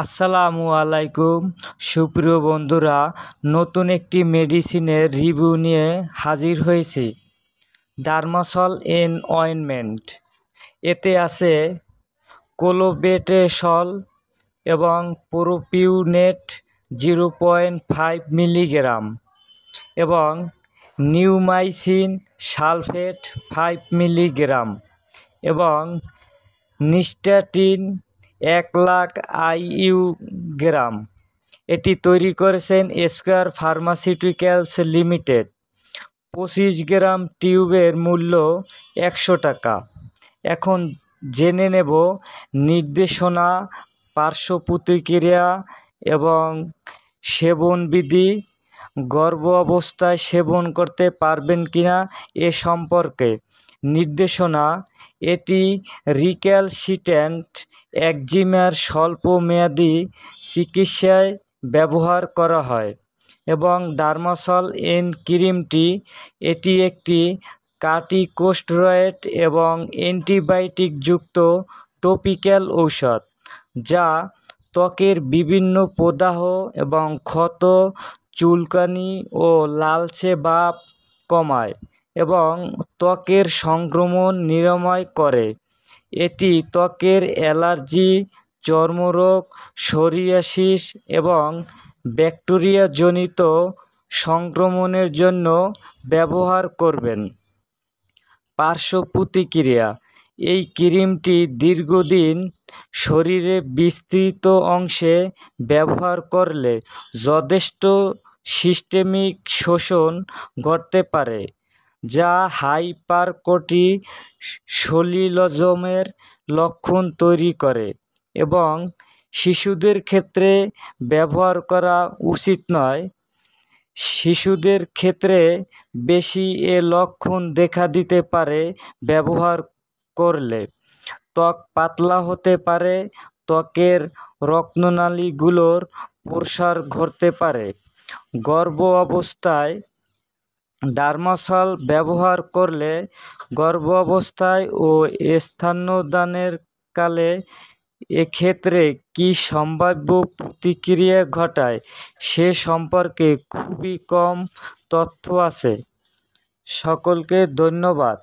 আসসালামু আলাইকুম সুপ্রিয় বন্ধুরা, নতুন একটি মেডিসিনের রিভিউ নিয়ে হাজির হয়েছি। Dermasol N ointment. এতে আছে কোলোবেটেসল এবং প্রোপিওনেট 0.5 মিলিগ্রাম এবং নিউমাইসিন সালফেট 5 মিলিগ্রাম এবং নিস্টাটিন 1,00,000 IU গ্রাম। এটি তৈরি করেছেন স্কয়ার ফার্মাসিউটিক্যালস লিমিটেড। 25 গ্রাম টিউবের মূল্য 100 টাকা। এখন জেনে নেব নির্দেশনা, পার্শ্ব প্রতিক্রিয়া এবং সেবনবিধি। গর্ভ অবস্থায় সেবন করতে পারবেন কিনা এ সম্পর্কে। নির্দেশনা: এটি রিক্যালসিট্যান্ট একজিমার স্বল্পমেয়াদী চিকিৎসায় ব্যবহার করা হয় এবং ডার্মাসল এন ক্রিমটি এটি একটি কর্টিকোস্টেরয়েড এবং অ্যান্টিবায়োটিকযুক্ত টপিক্যাল ঔষধ যা ত্বকের বিভিন্ন প্রদাহ এবং ক্ষত, চুলকানি ও লালচে ভাব কমায় এবং ত্বকের সংক্রমণ নিরাময় করে। এটি ত্বকের অ্যালার্জি, চর্মরোগ, সোরিয়াসিস এবং ব্যাকটেরিয়াজনিত সংক্রমণের জন্য ব্যবহার করবেন। পার্শ্ব প্রতিক্রিয়া: এই ক্রিমটি দীর্ঘদিন শরীরের বিস্তৃত অংশে ব্যবহার করলে যথেষ্ট সিস্টেমিক শোষণ ঘটতে পারে, যা হাইপারকর্টিসোলিজমের লক্ষণ তৈরি করে এবং শিশুদের ক্ষেত্রে ব্যবহার করা উচিত নয়। শিশুদের ক্ষেত্রে বেশি এ লক্ষণ দেখা দিতে পারে। ব্যবহার করলে ত্বক পাতলা হতে পারে, ত্বকের রক্তনালীগুলোর প্রসার ঘটতে পারে। গর্ভ অবস্থায় ডার্মাসল ব্যবহার করলে গর্ভ অবস্থায় ও স্তন্যদানের কালে এক্ষেত্রে কী সম্ভাব্য প্রতিক্রিয়া ঘটায় সে সম্পর্কে খুবই কম তথ্য আছে। সকলকে ধন্যবাদ।